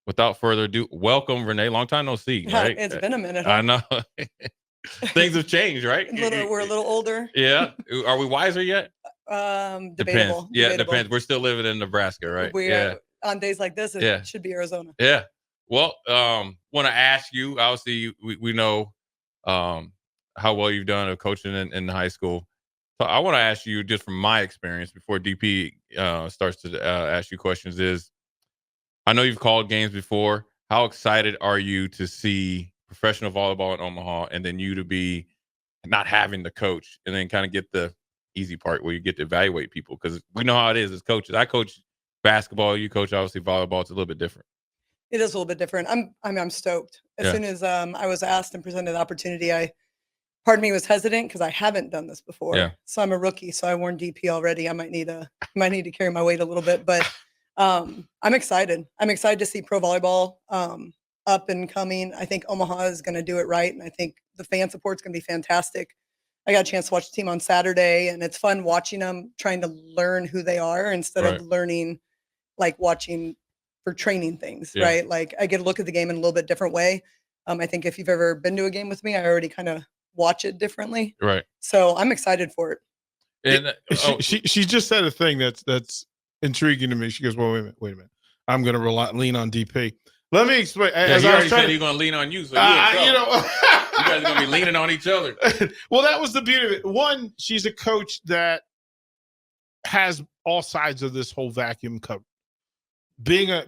without further ado, welcome, Renee. Long time no see, right? It's been a minute, I huh? know. Things have changed, right? We're a little older. Yeah. Are we wiser yet? Depends. Debatable. Yeah, it Debatable. depends. We're still living in Nebraska, right? We Yeah. on days like this, it Yeah. should be Arizona. Yeah. Well, want to ask you, obviously, we know how well you've done of coaching in high school. So I want to ask you, just from my experience before DP starts to ask you questions, is I know you've called games before. How excited are you to see professional volleyball in Omaha, and then you to be not having the coach, and then kind of get the easy part where you get to evaluate people? Because we know how it is as coaches. I coach basketball. You coach obviously volleyball. It's a little bit different. It is a little bit different. I'm stoked. As Yeah. soon as I was asked and presented the opportunity, part of me was hesitant because I haven't done this before. Yeah. So I'm a rookie. So I warned DP already. I might need to carry my weight a little bit, but I'm excited. I'm excited to see pro volleyball up and coming. I think Omaha is going to do it right, and I think the fan support's going to be fantastic. I got a chance to watch the team on Saturday, and it's fun watching them, trying to learn who they are instead Right. of learning, like watching for training things, Yeah. right? Like I get to look at the game in a little bit different way. I think if you've ever been to a game with me, I already kind of watch it differently. Right. So I'm excited for it. And she just said a thing that's intriguing to me. She goes, "Well, wait a minute. I'm going to lean on DP. Let me explain." As I already said, he's going to lean on you. So you know, you guys are going to be leaning on each other. Well, that was the beauty of it. One, she's a coach that has all sides of this whole vacuum covered. Being an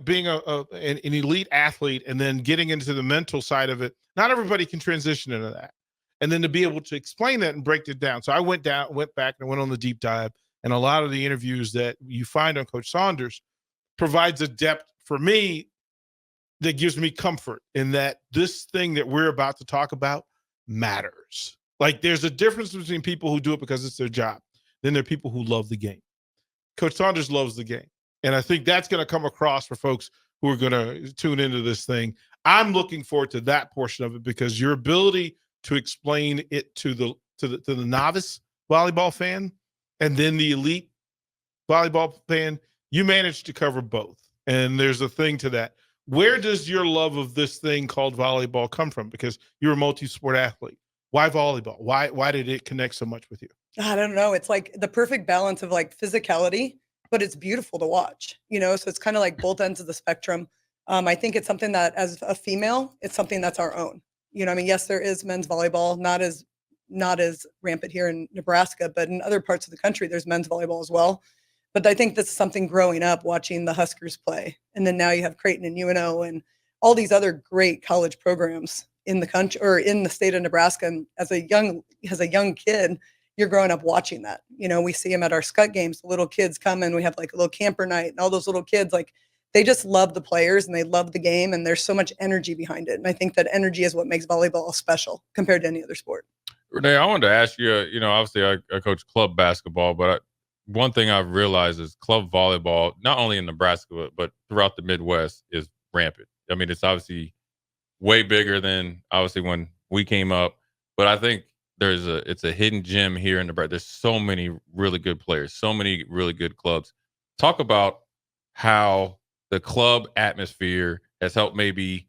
elite athlete, and then getting into the mental side of it, not everybody can transition into that. And then to be able to explain that and break it down. So I went back and went on the deep dive, and a lot of the interviews that you find on Coach Saunders provides a depth for me that gives me comfort in that this thing that we're about to talk about matters. Like, there's a difference between people who do it because it's their job. Then there are people who love the game. Coach Saunders loves the game. And I think that's going to come across for folks who are going to tune into this thing. I'm looking forward to that portion of it, because your ability to explain it to the novice volleyball fan and then the elite volleyball fan, you managed to cover both. And there's a thing to that. Where does your love of this thing called volleyball come from? Because you're a multi-sport athlete. Why volleyball? Why did it connect so much with you? I don't know. It's like the perfect balance of like physicality, but it's beautiful to watch, So it's kind of like both ends of the spectrum. I think it's something that, as a female, it's something that's our own. Yes, there is men's volleyball, not as rampant here in Nebraska, but in other parts of the country, there's men's volleyball as well. But I think that's something growing up, watching the Huskers play. And then now you have Creighton and UNO and all these other great college programs in the country or in the state of Nebraska. And as a young kid, you're growing up watching that. We see them at our Scott games. The little kids come and we have like a little camper night, and all those little kids, like, they just love the players and they love the game, and there's so much energy behind it. And I think that energy is what makes volleyball special compared to any other sport. Renee, I wanted to ask you, obviously I coach club basketball, but one thing I've realized is club volleyball, not only in Nebraska, but throughout the Midwest, is rampant. I mean, it's obviously way bigger than obviously when we came up, but I think it's a hidden gem here in Nebraska. There's so many really good players, so many really good clubs. Talk about how the club atmosphere has helped maybe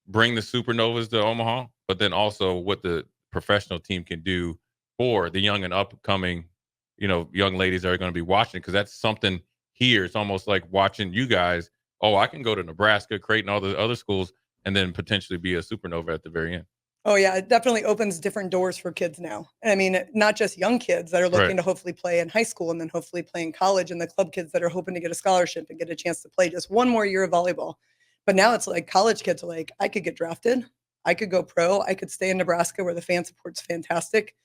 bring the Supernovas to Omaha, but then also what the professional team can do for the young and upcoming, young ladies that are going to be watching, because that's something here. It's almost like watching you guys. Oh, I can go to Nebraska, Creighton, all the other schools, and then potentially be a Supernova at the very end. Oh, yeah. It definitely opens different doors for kids now. I mean, not just young kids that are looking to hopefully play in high school and then hopefully play in college, and the club kids that are hoping to get a scholarship and get a chance to play just one more year of volleyball. But now it's like college kids are like, I could get drafted. I could go pro. I could stay in Nebraska where the fan support's fantastic.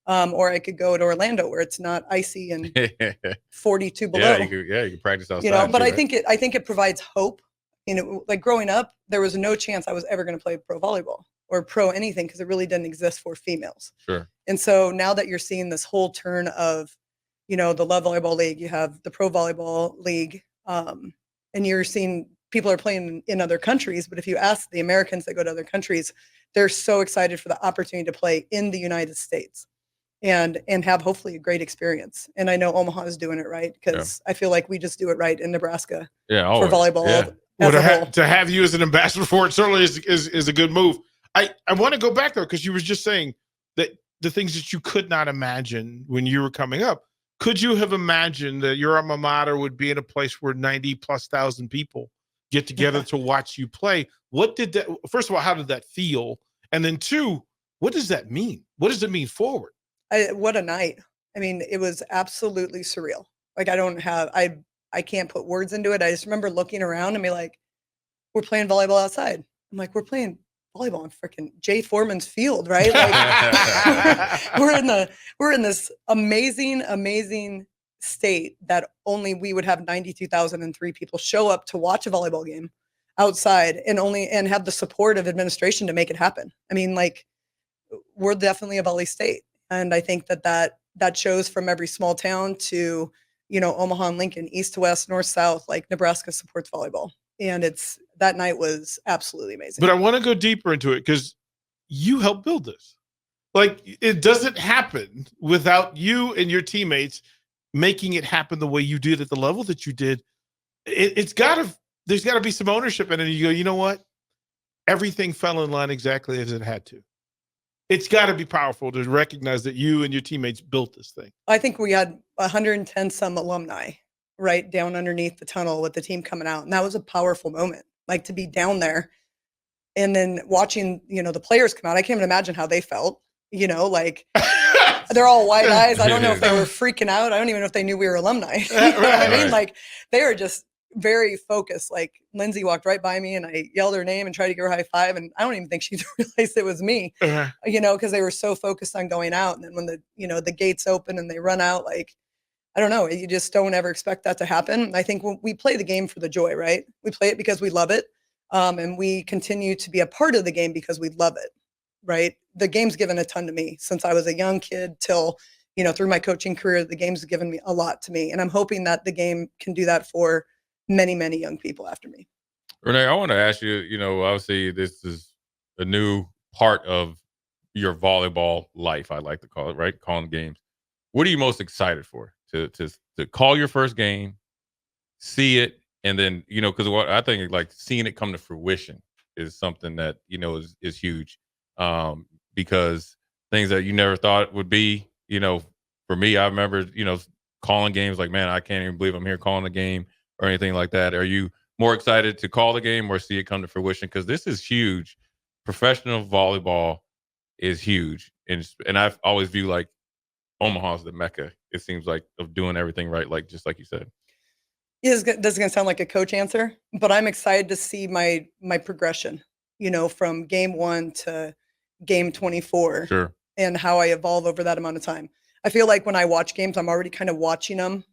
Or I could go to Orlando where it's not icy and 42 below. Yeah, you can practice outside. But I think it provides hope. Like growing up, there was no chance I was ever going to play pro volleyball or pro anything, because it really didn't exist for females. Sure. And so now that you're seeing this whole turn of, the Love Volleyball League, you have the Pro Volleyball League, and you're seeing people are playing in other countries. But if you ask the Americans that go to other countries, they're so excited for the opportunity to play in the United States and have hopefully a great experience. And I know Omaha is doing it right, because I feel like we just do it right in Nebraska for volleyball Well, as a whole. to have you as an ambassador for it certainly is a good move. I want to go back though, because you were just saying that the things that you could not imagine when you were coming up. Could you have imagined that your alma mater would be in a place where 90,000+ people get together to watch you play? What did that? First of all, how did that feel? And then two, what does that mean? What does it mean forward? What a night. I mean, it was absolutely surreal. Like I can't put words into it. I just remember looking around and be like, we're playing volleyball outside. I'm like, we're playing volleyball in freaking Jay Foreman's field, right? Like we're in this amazing state that only we would have 92,003 people show up to watch a volleyball game outside and have the support of administration to make it happen. I mean, like, we're definitely a volley state. And I think that shows from every small town to, Omaha and Lincoln, east to west, north, south, like Nebraska supports volleyball. And that night was absolutely amazing. But I want to go deeper into it because you helped build this. Like, it doesn't happen without you and your teammates making it happen the way you did at the level that you did. There's got to be some ownership in it. And you go, you know what? Everything fell in line exactly as it had to. It's got to be powerful to recognize that you and your teammates built this thing. I think we had 110 some alumni right down underneath the tunnel with the team coming out. And that was a powerful moment, like to be down there and then watching, the players come out. I can't even imagine how they felt, like they're all wide eyes. I don't know if they were freaking out. I don't even know if they knew we were alumni. You know what I mean? Like, they were just very focused. Like, Lindsay walked right by me and I yelled her name and tried to give her a high five. And I don't even think she realized it was me, because they were so focused on going out. And then when the gates open and they run out, like, I don't know, you just don't ever expect that to happen. I think when we play the game for the joy, right? We play it because we love it. And we continue to be a part of the game because we love it, right? The game's given a ton to me since I was a young kid till, through my coaching career. The game's given me a lot to me. And I'm hoping that the game can do that for many, many young people after me. Renee, I want to ask you, obviously this is a new part of your volleyball life, I like to call it, right? Calling games. What are you most excited for? To call your first game, see it, and then, because what I think, like, seeing it come to fruition is something that, is huge. Because things that you never thought would be, for me, I remember, calling games like, man, I can't even believe I'm here calling a game or anything like that. Are you more excited to call the game or see it come to fruition? Because this is huge. Professional volleyball is huge. And I've always viewed, like, Omaha's the Mecca, it seems like, of doing everything right, like, just like you said. Yeah, this is going to sound like a coach answer, but I'm excited to see my progression, from game 1 to game 24. Sure. And how I evolve over that amount of time. I feel like when I watch games, I'm already kind of watching them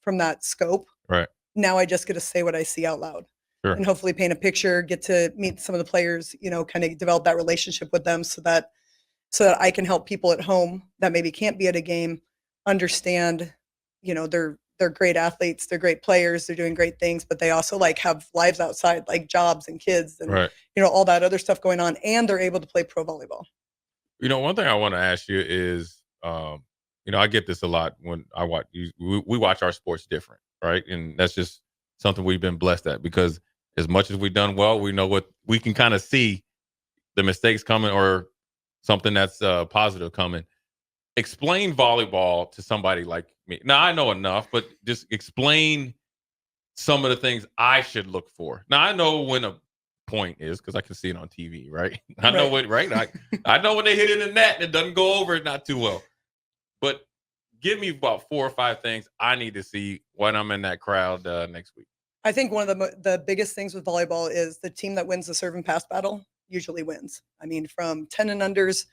from that scope. Right. Now I just get to say what I see out loud. Sure. And hopefully paint a picture, get to meet some of the players, kind of develop that relationship with them so that I can help people at home that maybe can't be at a game understand, they're great athletes, they're great players, they're doing great things, but they also, like, have lives outside, like jobs and kids and, all that other stuff going on, and they're able to play pro volleyball. One thing I want to ask you is, I get this a lot when I watch, we watch our sports different, right? And that's just something we've been blessed at, because as much as we've done well, we know what we can kind of see the mistakes coming or something that's positive coming. Explain volleyball to somebody like me. Now, I know enough, but just explain some of the things I should look for. Now, I know when a point is because I can see it on TV, right? I know what, right? I know when they hit it in the net and it doesn't go over it not too well. But give me about 4 or 5 things I need to see when I'm in that crowd next week. I think one of the biggest things with volleyball is the team that wins the serve and pass battle usually wins. I mean, from 10 and unders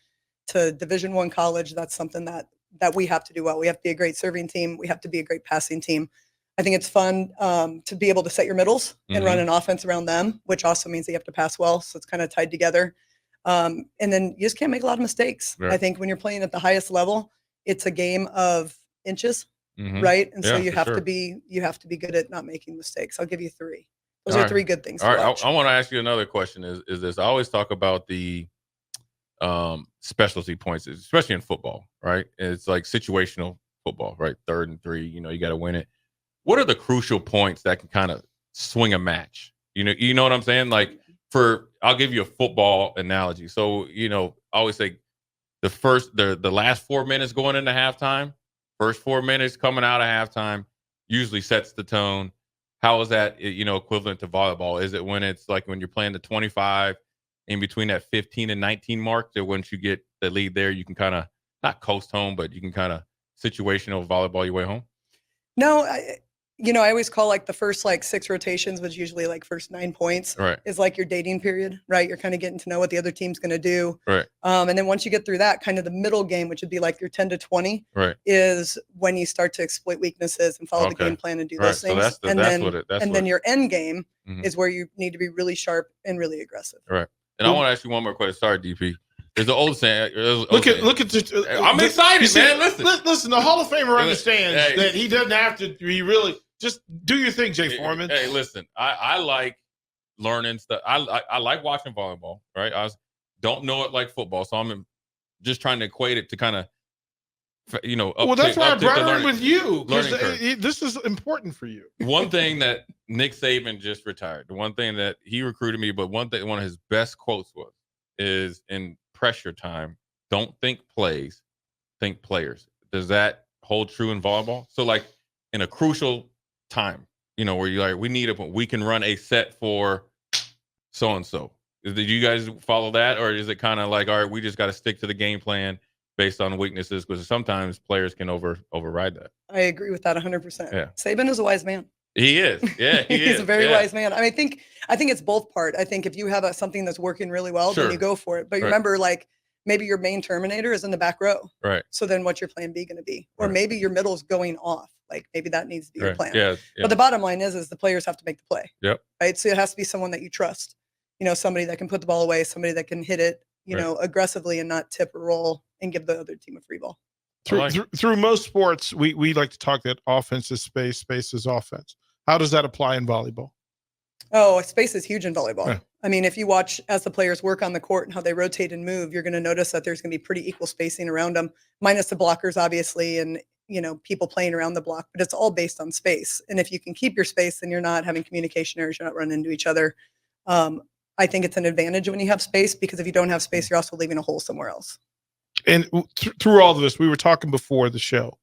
to Division I college, that's something that we have to do well. We have to be a great serving team. We have to be a great passing team. I think it's fun to be able to set your middles and run an offense around them, which also means that you have to pass well. So it's kind of tied together. And then you just can't make a lot of mistakes. Right. I think when you're playing at the highest level, it's a game of inches, right? And so you have to be good at not making mistakes. I'll give you 3. Those are 3 good things. All right. I want to ask you another question. Is this? I always talk about the specialty points, especially in football, right? It's like situational football, right? 3rd and 3, you got to win it. What are the crucial points that can kind of swing a match, You know what I'm saying? Like I'll give you a football analogy. So, I always say the last 4 minutes going into halftime, first 4 minutes coming out of halftime usually sets the tone. How is that, equivalent to volleyball? Is it when it's like when you're playing the 25 in between that 15 and 19 mark, that once you get the lead there, you can kind of not coast home, but you can kind of situational volleyball your way home? No, I always call like the first like 6 rotations, which usually like first 9 points, Right. is like your dating period, right? You're kind of getting to know what the other team's going to do. Right. And then once you get through that, kind of the middle game, which would be like your 10 to 20, Right. is when you start to exploit weaknesses and follow the game plan and do those things. So then your end game Mhm. is where you need to be really sharp and really aggressive. Right. And I want to ask you one more question. Sorry, DP. There's an old saying. Look at this. I'm excited, man. Listen. The Hall of Famer understands that he doesn't have to be really. Just do your thing, Jay Foreman. Hey, listen. I like learning stuff. I like watching volleyball. Right. Don't know it like football, so I'm just trying to equate it to kind of, that's why I brought it in with you, because this is important for you. One thing that Nick Saban just retired. The one thing that he recruited me, but one of his best quotes is in pressure time, don't think plays, think players. Does that hold true in volleyball? So like in a crucial time, where you're like, we can run a set for so-and-so. Did you guys follow that? Or is it kind of like, all right, we just got to stick to the game plan based on weaknesses? Because sometimes players can override that. I agree with that 100%. Yeah. Saban is a wise man. He is. Yeah, he's a very wise man. I think it's both part. I think if you have something that's working really well, then you go for it. But remember, like maybe your main terminator is in the back row. Right. So then what's your plan B going to be? Or maybe your middle's going off. Like maybe that needs to be your plan. Yeah. But the bottom line is the players have to make the play. Yep. Right. So it has to be someone that you trust. Somebody that can put the ball away, somebody that can hit it, aggressively and not tip or roll and give the other team a free ball. Through most sports, we like to talk that offense is space is offense. How does that apply in volleyball? Oh, space is huge in volleyball. Yeah. I mean, if you watch as the players work on the court and how they rotate and move, you're going to notice that there's going to be pretty equal spacing around them, minus the blockers, obviously, and people playing around the block, but it's all based on space. And if you can keep your space, then you're not having communication errors, you're not running into each other. I think it's an advantage when you have space, because if you don't have space, you're also leaving a hole somewhere else. And through all of this, we were talking before the show,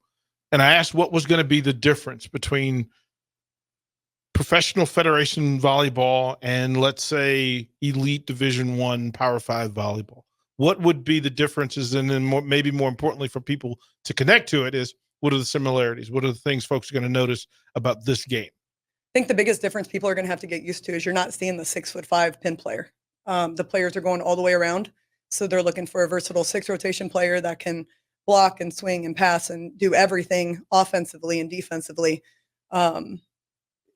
and I asked what was going to be the difference between professional federation volleyball and, let's say, elite Division I Power 5 volleyball. What would be the differences? And then maybe more importantly for people to connect to it is, what are the similarities? What are the things folks are going to notice about this game? I think the biggest difference people are going to have to get used to is you're not seeing the 6'5" pin player. The players are going all the way around. So they're looking for a versatile 6 rotation player that can block and swing and pass and do everything offensively and defensively. And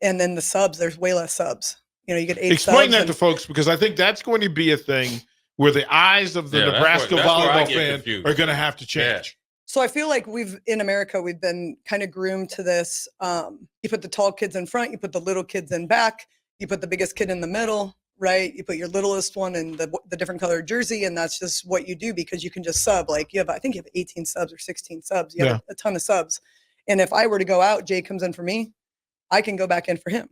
then the subs, there's way less subs. You get 8 Explain subs. that to folks, because I think that's going to be a thing where the eyes of the Nebraska volleyball fan are going to have to change. Yeah. So I feel like in America, we've been kind of groomed to this. You put the tall kids in front, you put the little kids in back, you put the biggest kid in the middle, right? You put your littlest one in the different colored jersey, and that's just what you do because you can just sub. Like I think you have 18 subs or 16 subs. You have a ton of subs. And if I were to go out, Jay comes in for me, I can go back in for him,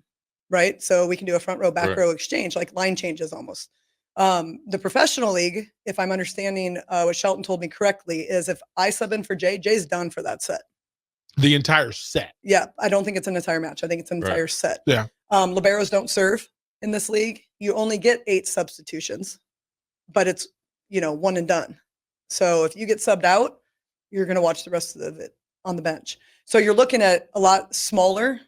right? So we can do a front row, back row exchange, like line changes almost. The professional league, if I'm understanding what Shelton told me correctly, is if I sub in for Jay, Jay's done for that set. The entire set. Yeah, I don't think it's an entire match. I think it's an entire set. Yeah. Liberos don't serve in this league. You only get 8 substitutions, but it's, one and done. So if you get subbed out, you're going to watch the rest of it on the bench. So you're looking at a lot smaller,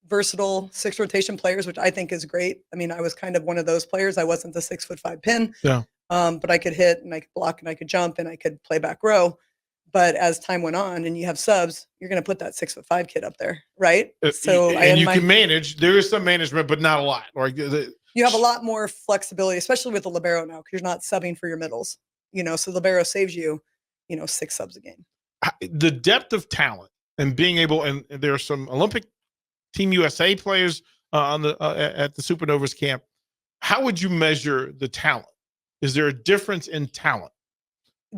versatile 6 rotation players, which I think is great. I mean, I was kind of one of those players. I wasn't the 6'5" pin, but I could hit and I could block and I could jump and I could play back row. But as time went on and you have subs, you're going to put that 6'5" kid up there, right? So you can manage. There is some management, but not a lot. You have a lot more flexibility, especially with the libero now, because you're not subbing for your middles. So libero saves you, 6 subs a game. The depth of talent and being able, and there are some Olympic Team USA players at the Supernovas camp. How would you measure the talent? Is there a difference in talent?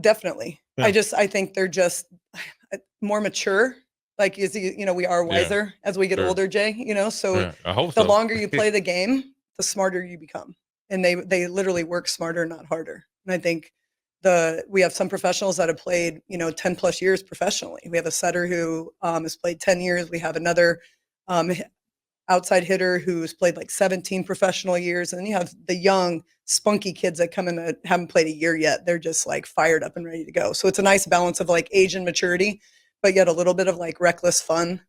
Definitely. Yeah. I think they're just more mature. Like, we are wiser as we get older, Jay, so I hope the so. longer you play the game, the smarter you become. And they literally work smarter, not harder. And I think we have some professionals that have played, 10 plus years professionally. We have a setter who has played 10 years. We have another outside hitter who's played like 17 professional years. And then you have the young, spunky kids that come in that haven't played a year yet. They're just like fired up and ready to go. So it's a nice balance of like age and maturity, but yet a little bit of like reckless fun,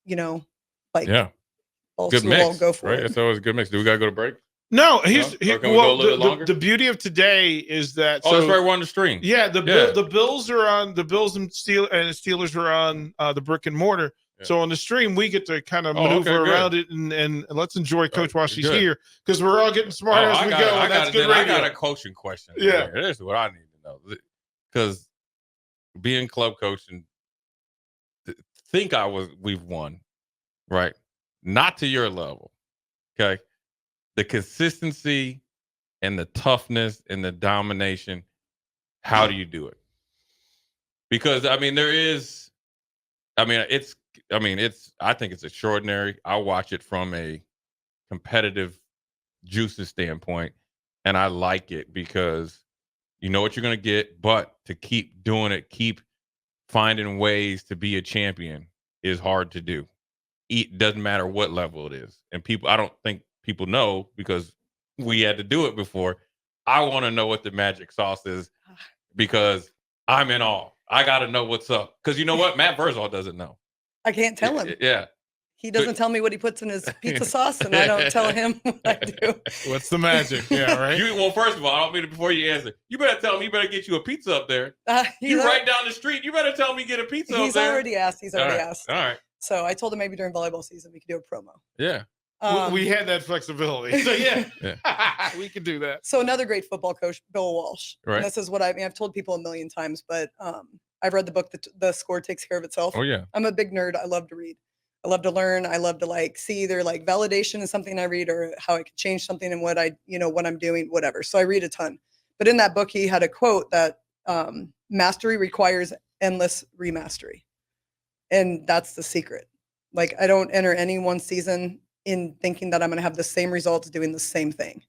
like good mix. Go for right? it. It's always a good mix. Do we got to go to break? No, Or can we go a little bit longer? The beauty of today is that. That's right. We're on the stream. Yeah, the Bills are on the Bills and Steelers are on the brick and mortar. Yeah. So on the stream, we get to kind of maneuver around it and let's enjoy Coach while she's here because we're all getting smarter as we go. That's good radio. I got a coaching question. Yeah, this is what I need to know because being club coach and we've won, right? Not to your level, okay. The consistency and the toughness and the domination, how do you do it? Because I think it's extraordinary. I watch it from a competitive juices standpoint, and I like it because you know what you're going to get, but to keep doing it, keep finding ways to be a champion is hard to do. It doesn't matter what level it is. And I don't think people know because we had to do it before. I want to know what the magic sauce is because I'm in awe. I got to know what's up. Because you know what? Matt Verzal doesn't know. I can't tell him. Yeah. He doesn't tell me what he puts in his pizza sauce, and I don't tell him what I do. What's the magic? Yeah, right? Well, first of all, I don't mean it before you answer. You better tell me you better get you a pizza up there. You right down the street. You better tell me get a pizza up there. He's already asked. All right. So I told him maybe during volleyball season we could do a promo. Yeah. We had that flexibility. So yeah. We could do that. So another great football coach, Bill Walsh. Right. And this is what I've told people a million times, but I've read the book, The Score Takes Care of Itself. Oh yeah. I'm a big nerd. I love to read. I love to learn. I love to see either validation in something I read or how I could change something in what what I'm doing, whatever. So I read a ton. But in that book, he had a quote that mastery requires endless remastery. And that's the secret. I don't enter any one season in thinking that I'm going to have the same results doing the same thing.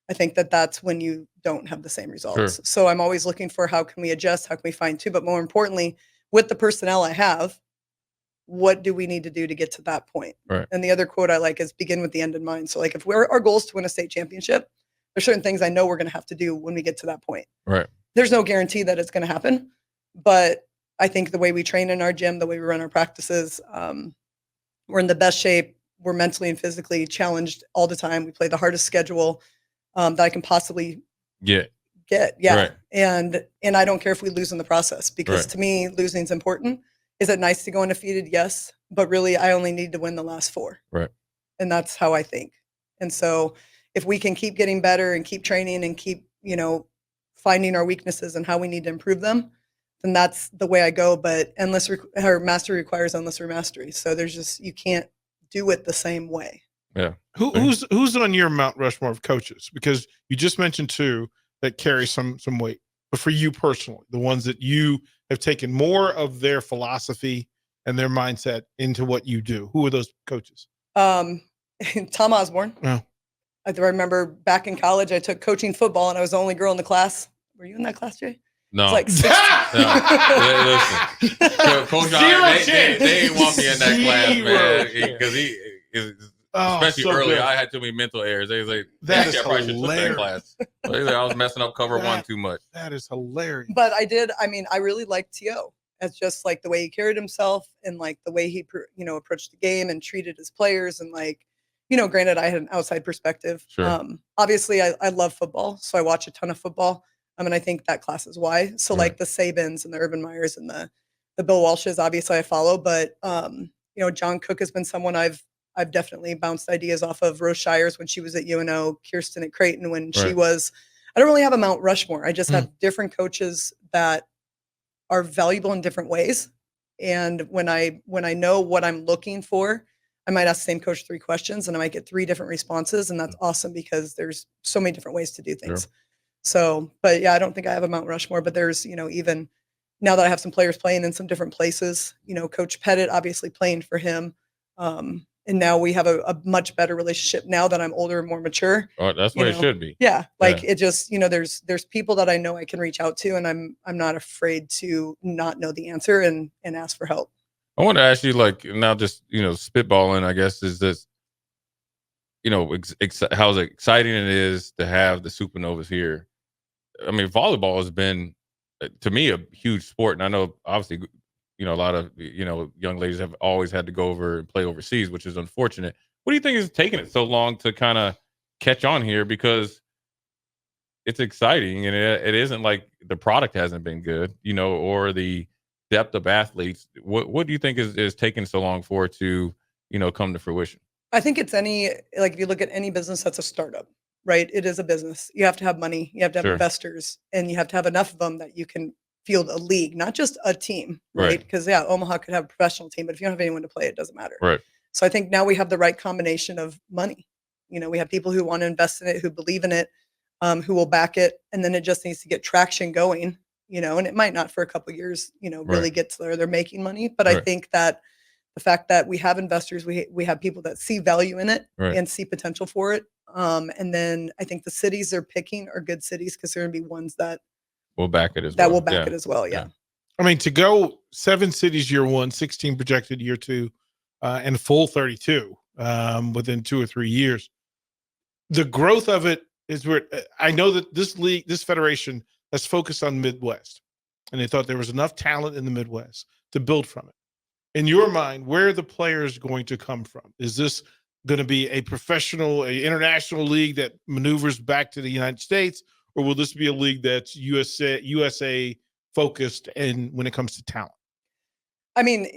I think that that's when you don't have the same results. Sure. So I'm always looking for how can we adjust, how can we fine tune, but more importantly, with the personnel I have, what do we need to do to get to that point? Right. And the other quote I like is begin with the end in mind. So if our goal is to win a state championship, there's certain things I know we're going to have to do when we get to that point. Right. There's no guarantee that it's going to happen, but I think the way we train in our gym, the way we run our practices, we're in the best shape. We're mentally and physically challenged all the time. We play the hardest schedule that I can possibly get. Yeah. Right. And I don't care if we lose in the process because to me, losing is important. Is it nice to go undefeated? Yes. But really, I only need to win the last 4. Right. And that's how I think. And so if we can keep getting better and keep training and keep, finding our weaknesses and how we need to improve them, then that's the way I go. But mastery requires endless remastery. So you can't do it the same way. Yeah. Who's on your Mount Rushmore of coaches? Because you just mentioned 2 that carry some weight, but for you personally, the ones that you have taken more of their philosophy and their mindset into what you do, who are those coaches? Tom Osborne. Yeah. I remember back in college, I took coaching football and I was the only girl in the class. Were you in that class, Jay? No. It's listen. Coach, they didn't want me in that class, man, because he is. Especially early, I had too many mental errors. They was like, that is I probably should hilarious. That class. I was messing up cover 1 too much. That is hilarious. But I really liked T.O. It's just the way he carried himself and the way he, approached the game and treated his players. And granted, I had an outside perspective. Sure. Obviously, I love football, so I watch a ton of football. And I think that class is why. So the Sabins and the Urban Meyers and the Bill Walshes, obviously I follow. But John Cook has been someone I've definitely bounced ideas off of. Rose Shires when she was at UNO, Kirsten at Creighton when she was. I don't really have a Mount Rushmore. I just have different coaches that are valuable in different ways. And when I know what I'm looking for, I might ask the same coach 3 questions and I might get 3 different responses. And that's awesome because there's so many different ways to do things. Sure. So, but yeah, I don't think I have a Mount Rushmore, but there's, even now that I have some players playing in some different places, Coach Pettit, obviously playing for him. And now we have a much better relationship now that I'm older and more mature. Oh, that's what it should be. Yeah. Like it just, there's people that I know I can reach out to, and I'm not afraid to not know the answer and ask for help. I want to ask you, like, now just, spitballing, I guess, is this, how exciting it is to have the Supernovas here. I mean, volleyball has been, to me, a huge sport. And I know, obviously, a lot of, young ladies have always had to go over and play overseas, which is unfortunate. What do you think is taking it so long to kind of catch on here? Because it's exciting, and it isn't like the product hasn't been good, or the depth of athletes. What do you think is taking so long for it to, come to fruition? I think it's if you look at any business that's a startup, right? It is a business. You have to have money, you have to have investors, and you have to have enough of them that you can field a league, not just a team, right? Because Omaha could have a professional team, but if you don't have anyone to play, it doesn't matter. Right. So I think now we have the right combination of money. We have people who want to invest in it, who believe in it, who will back it, and then it just needs to get traction going, and it might not for a couple of years, really get to where they're making money. But I think that the fact that we have investors, we have people that see value in it and see potential for it. And then I think the cities they're picking are good cities because they're going to be ones that will back it as well. That will back it as well. Yeah. I mean, to go 7 cities year 1, 16 projected year 2, and full 32 within 2 or 3 years. The growth of it is where I know that this league, this federation has focused on Midwest, and they thought there was enough talent in the Midwest to build from it. In your mind, where are the players going to come from? Is this going to be a professional, international league that maneuvers back to the United States, or will this be a league that's USA focused and when it comes to talent? I mean,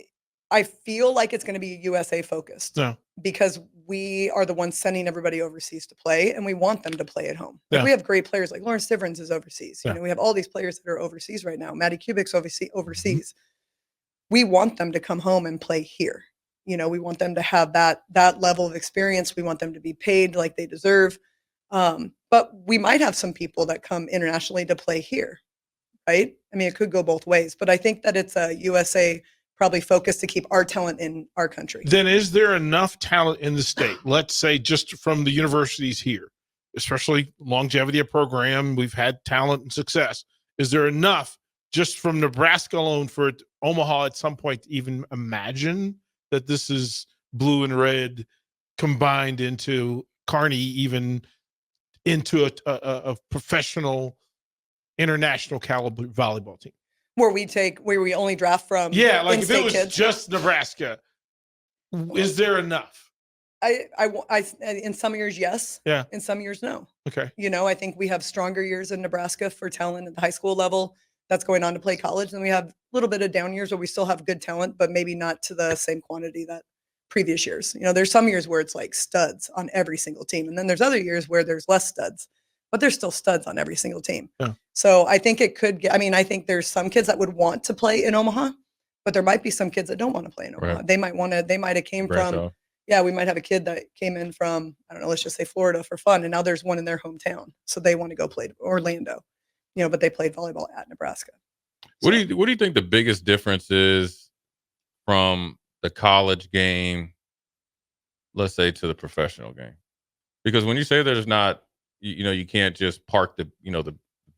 I feel like it's going to be USA focused because we are the ones sending everybody overseas to play, and we want them to play at home. Like we have great players, like Lawrence Stivrins is overseas. We have all these players that are overseas right now. Maddie Kubik's overseas. Mm-hmm. We want them to come home and play here. We want them to have that level of experience. We want them to be paid like they deserve. But we might have some people that come internationally to play here, right? I mean, it could go both ways, but I think that it's a USA probably focused to keep our talent in our country. Then is there enough talent in the state? Let's say just from the universities here, especially longevity of program, we've had talent and success. Is there enough just from Nebraska alone for Omaha at some point to even imagine that this is blue and red combined into Kearney, even into a professional international caliber volleyball team? Where we only draft from like if it was kids. Just Nebraska, is there enough? I in some years yes, in some years no. Okay. I think we have stronger years in Nebraska for talent at the high school level that's going on to play college, and we have a little bit of down years where we still have good talent, but maybe not to the same quantity that previous years. There's some years where it's like studs on every single team, and then there's other years where there's less studs, but there's still studs on every single team. So I think it could get, I think there's some kids that would want to play in Omaha, but there might be some kids that don't want to play in Omaha. They might have came from, we might have a kid that came in from, I don't know, let's just say Florida for fun, and now there's one in their hometown, so they want to go play Orlando, but they played volleyball at Nebraska. So, what do you think the biggest difference is from the college game, let's say, to the professional game? Because when you say there's not, you can't just park the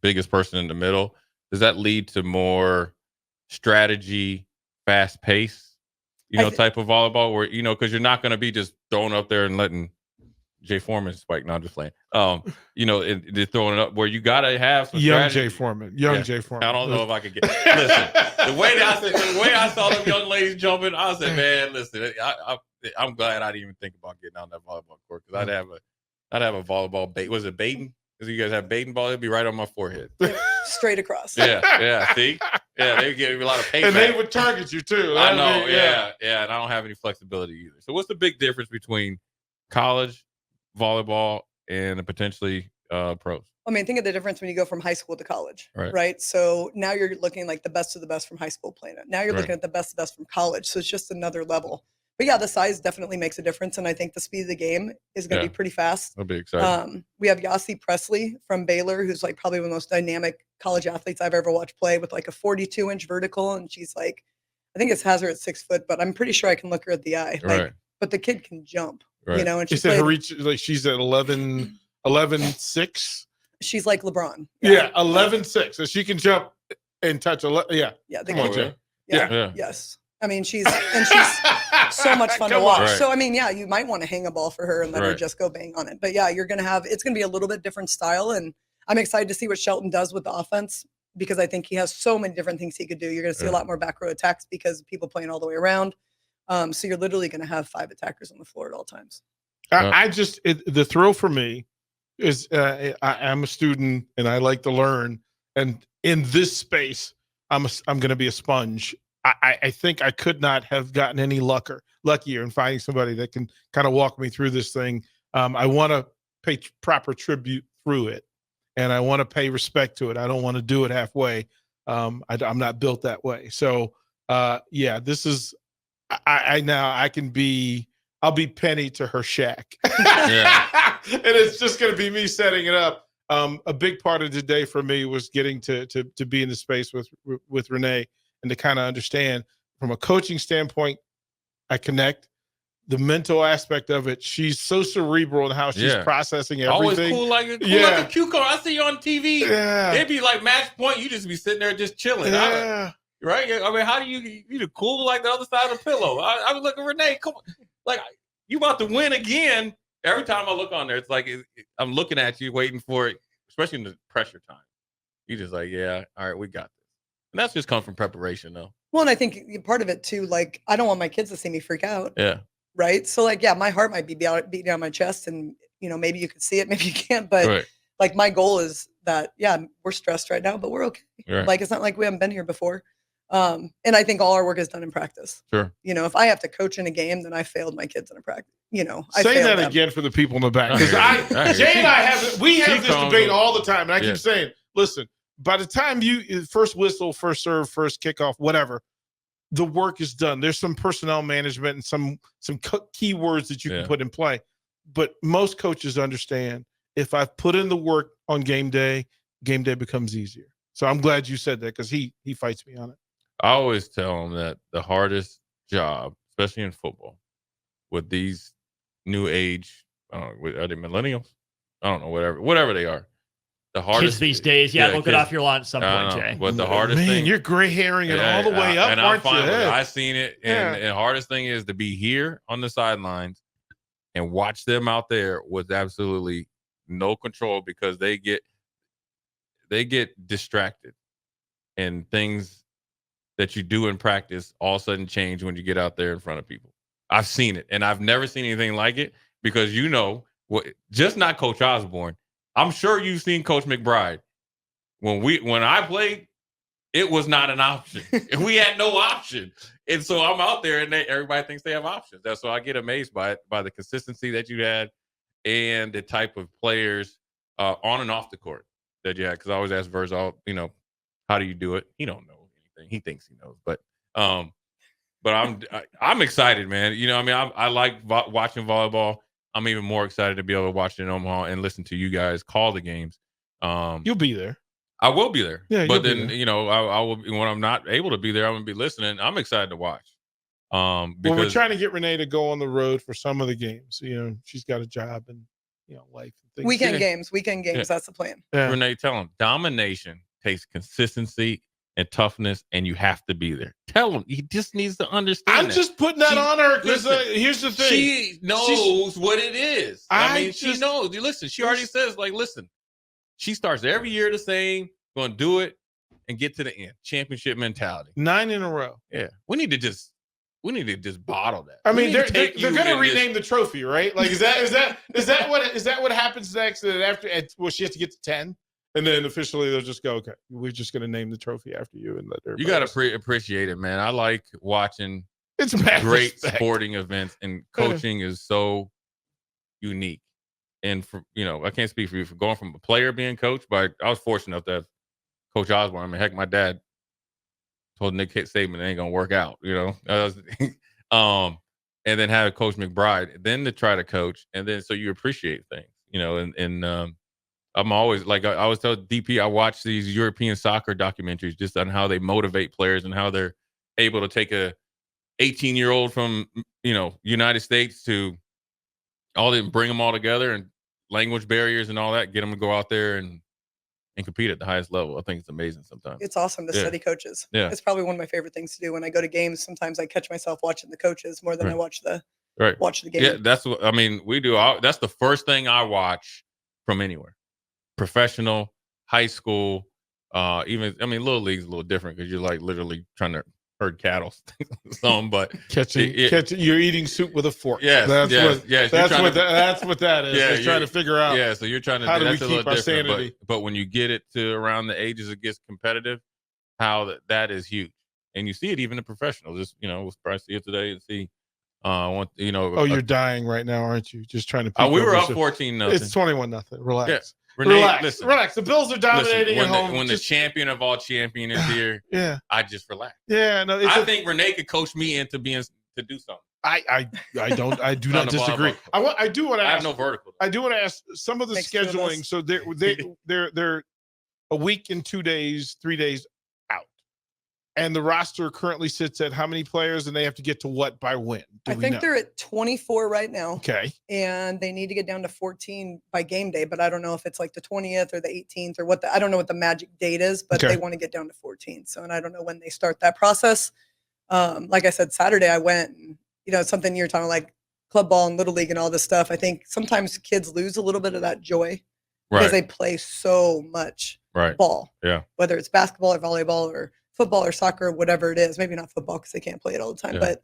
biggest person in the middle, does that lead to more strategy, fast pace, type of volleyball where, because you're not going to be just throwing up there and letting Jay Foreman spike. No, I'm just playing. They're throwing it up where you got to have some young strategy. Jay Foreman. I don't know if I could get. Listen, the way I saw them young ladies jumping, I said, man, listen, I'm glad I didn't even think about getting on that volleyball court because I'd have a volleyball bait. Was it baiting? Because you guys have baiting ball, it'd be right on my forehead. Straight across. Yeah. See? Yeah, they would give me a lot of payback. And they would target you too. I know, yeah. And I don't have any flexibility either. So what's the big difference between college volleyball and potentially pros? Think of the difference when you go from high school to college, right? So now you're looking like the best of the best from high school playing it. Now you're looking at the best of the best from college. So it's just another level. But yeah, the size definitely makes a difference. And I think the speed of the game is going to be pretty fast. That'll be exciting. We have Yasi Presley from Baylor, who's like probably one of the most dynamic college athletes I've ever watched play, with like a 42-inch vertical. And she's like, I think it has her at 6 foot, but I'm pretty sure I can look her at the eye. Like but the kid can jump, Right. and Is that her reach? Like she's at 11'6". she's like LeBron. Yeah, 11'6". So she can jump and touch a Yeah, Come on, Jay. Yeah. Yes. I mean, she's so much fun to Come watch. on. Right. So, I mean, yeah, you might want to hang a ball for her and let her Right. just go bang on it. But yeah, it's going to be a little bit different style. And I'm excited to see what Shelton does with the offense because I think he has so many different things he could do. You're going to see a lot more back row attacks because people playing all the way around. So you're literally going to have 5 attackers on the floor at all times. The thrill for me is I'm a student and I like to learn. And in this space, I'm going to be a sponge. I think I could not have gotten any luckier in finding somebody that can kind of walk me through this thing. I want to pay proper tribute through it, and I want to pay respect to it. I don't want to do it halfway. I'm not built that way. So, this is. I'll be Penny to her Shaq. And it's just going to be me setting it up. A big part of the day for me was getting to be in the space with Renee and to kind of understand from a coaching standpoint, I connect. The mental aspect of it, she's so cerebral in how she's processing everything. Always cool like a cucumber. I see you on TV. Yeah. It'd be like match point. You just be sitting there just chilling. Yeah. Right? I mean, how do you cool like the other side of the pillow? I was looking, Renee, come on. Like, you about to win again. Every time I look on there, it's like I'm looking at you, waiting for it, especially in the pressure time. You just like, yeah, all right, we got this. And that's just come from preparation, though. Well, and I think part of it too, like, I don't want my kids to see me freak out. Yeah. Right. So, like, yeah, my heart might be beating down my chest and, maybe you could see it, maybe you can't. But like, my goal is that, we're stressed right now, but we're okay. Right. Like, it's not like we haven't been here before. And I think all our work is done in practice. Sure. If I have to coach in a game, then I failed my kids in a practice. Say that again for the people in the back. Because Jay and I have this debate all the time. And I keep saying, listen, by the time you first whistle, first serve, first kickoff, whatever, the work is done. There's some personnel management and some key words that you can put in play. But most coaches understand if I've put in the work on game day becomes easier. So I'm glad you said that because he fights me on it. I always tell them that the hardest job, especially in football, with these new age, I don't know, are they millennials? I don't know, whatever they are. The hardest kids these days, they'll get off your lawn at some point, Jay. But the hardest thing, you're gray hairing it all the way up, and aren't I'm fine you? with it. I seen it, and the hardest thing is to be here on the sidelines and watch them out there with absolutely no control because they get distracted, and things that you do in practice all of a sudden change when you get out there in front of people. I've seen it, and I've never seen anything like it because just not Coach Osborne. I'm sure you've seen Coach McBride. When I played, it was not an option. We had no option. And so I'm out there and everybody thinks they have options. That's why I get amazed by the consistency that you had and the type of players on and off the court that you had. Because I always ask Verzal, how do you do it? He don't know anything. He thinks he knows. But I'm excited, man. I like watching volleyball. I'm even more excited to be able to watch it in Omaha and listen to you guys call the games. You'll be there. I will be there. Yeah, but then I will. When I'm not able to be there, I'm gonna be listening. I'm excited to watch. Because we're trying to get Renee to go on the road for some of the games. She's got a job and life and things. Weekend games. That's the plan. Yeah. Renee, tell them domination takes consistency and toughness, and you have to be there. Tell him he just needs to understand. I'm just putting that on her because here's the thing: she knows what it is. She knows. Listen, she already says, listen. She starts every year the same, going to do it and get to the end. Championship mentality. 9 in a row. Yeah, we need to just bottle that. I mean, they're going to rename the trophy, right? Like, is that what happens next? After she has to get to 10. And then officially they'll just go, okay, we're just going to name the trophy after you and let everybody. You got to appreciate it, man. I like watching great sporting events, and coaching is so unique. And I can't speak for you for going from a player being coached, but I was fortunate enough to have Coach Osborne. I mean, heck, my dad told Nick Saban it ain't going to work out, and then have Coach McBride, then to try to coach, and then so you appreciate things, and I'm always I always tell DP, I watch these European soccer documentaries just on how they motivate players and how they're able to take a 18-year-old from, United States to bring them all together, and language barriers and all that, get them to go out there and compete at the highest level. I think it's amazing sometimes. It's awesome to study coaches. Yeah. It's probably one of my favorite things to do when I go to games. Sometimes I catch myself watching the coaches more than I watch the game. Yeah, that's what we do. That's the first thing I watch from anywhere. Professional, high school, even little league's a little different because you're like literally trying to herd cattle. But catching, you're eating soup with a fork. Yes, that's what that is. Yeah, you're trying to figure out. Yeah, so you're trying to. How do we that's a keep little our different. sanity? But when you get it to around the ages, it gets competitive. How that is huge, and you see it even in professionals. Just we'll probably see it today and see. You're dying right now, aren't you? Just trying to. We were up 14-0. It's 21-0. Relax. Yeah. Renee, relax. The Bills are dominating at home. When the champion of all champions is here, I just relax. Yeah, no. I think Renee could coach me into to do something. I do not disagree. I do want to ask. I have no vertical. I do want to ask some of the scheduling. So they're a week and 2 days, 3 days out, and the roster currently sits at how many players, and they have to get to what by when? I think they're at 24 right now. Okay. And they need to get down to 14 by game day, but I don't know if it's like the 20th or the 18th or what. I don't know what the magic date is, but they want to get down to 14. So, and I don't know when they start that process. Like I said, Saturday I went, and, something you're talking like club ball and little league and all this stuff. I think sometimes kids lose a little bit of that joy because they play so much ball. Yeah. Whether it's basketball or volleyball or football or soccer or whatever it is. Maybe not football because they can't play it all the time, but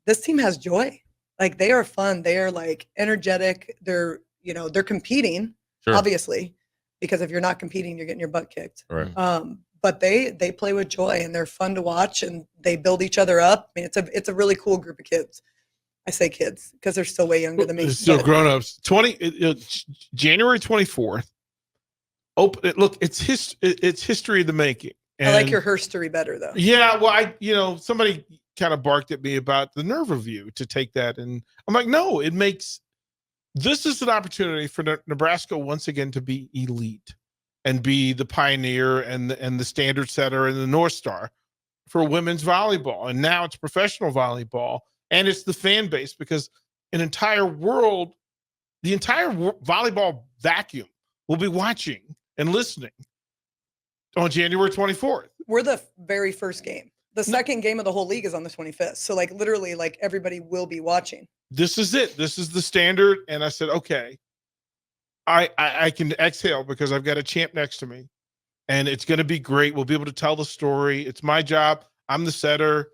this team has joy. Like they are fun. They are like energetic. They're competing, obviously, because if you're not competing, you're getting your butt kicked. Right. But they play with joy and they're fun to watch and they build each other up. I mean, it's a really cool group of kids. I say kids because they're still way younger than me. They're still grown-ups. January 24th. Look, it's history of the making. And I like your herstory better though. Yeah, well, somebody kind of barked at me about the nerve review to take that, and I'm like, no, this is an opportunity for Nebraska once again to be elite and be the pioneer and the standard setter and the North Star for women's volleyball, and now it's professional volleyball, and it's the fan base because the entire volleyball vacuum will be watching and listening on January 24th. We're the very first game. The second game of the whole league is on the 25th. So like literally like everybody will be watching. This is it. This is the standard. And I said, okay, I can exhale because I've got a champ next to me and it's going to be great. We'll be able to tell the story. It's my job. I'm the setter.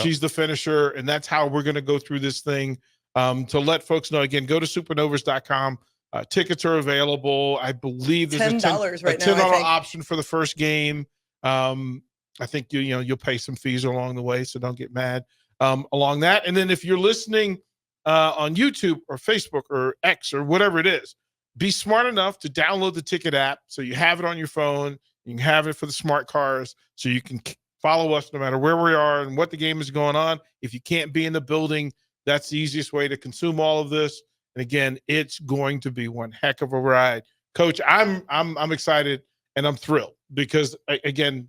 She's the finisher. And that's how we're going to go through this thing. To let folks know, again, go to supernovas.com. Tickets are available. I believe there's $10 right now. $10 option for the first game. I think you'll pay some fees along the way, so don't get mad along that. And then if you're listening on YouTube or Facebook or X or whatever it is, be smart enough to download the ticket app so you have it on your phone. You can have it for the smart cars so you can follow us no matter where we are and what the game is going on. If you can't be in the building, that's the easiest way to consume all of this. And again, it's going to be one heck of a ride. Coach, I'm excited and I'm thrilled because again,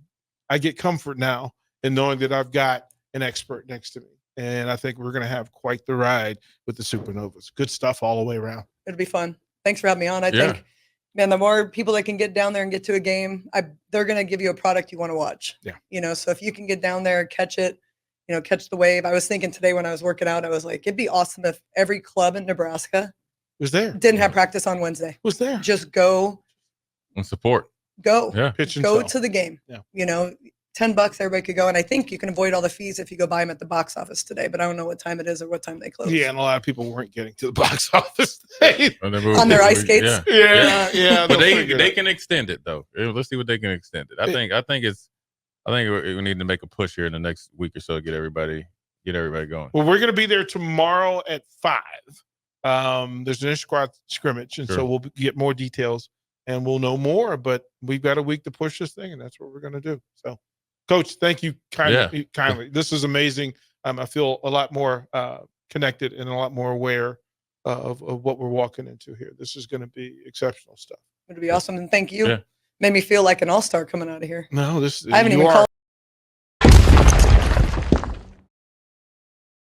I get comfort now in knowing that I've got an expert next to me. And I think we're going to have quite the ride with the Supernovas. Good stuff all the way around. It'll be fun. Thanks for having me on. I think, man, the more people that can get down there and get to a game, they're going to give you a product you want to watch. Yeah. So if you can get down there, catch it, catch the wave. I was thinking today when I was working out, I was like, it'd be awesome if every club in Nebraska was there. Didn't have practice on Wednesday. Was there. Just go and support. Go. Yeah. Pitch and go sell. to the game. Yeah. $10 everybody could go, and I think you can avoid all the fees if you go buy them at the box office today. But I don't know what time it is or what time they close. Yeah, and a lot of people weren't getting to the box office today. On their ice skates. Yeah. But they can extend it though. Let's see what they can extend it. I think we need to make a push here in the next week or so to get everybody going. Well, we're going to be there tomorrow at 5. There's an inter-squad scrimmage, and so we'll get more details and we'll know more. But we've got a week to push this thing, and that's what we're going to do. So, Coach, thank you kindly. This is amazing. I feel a lot more connected and a lot more aware of what we're walking into here. This is going to be exceptional stuff. It'll be awesome, and thank you. Made me feel like an all-star coming out of here. No, I haven't even called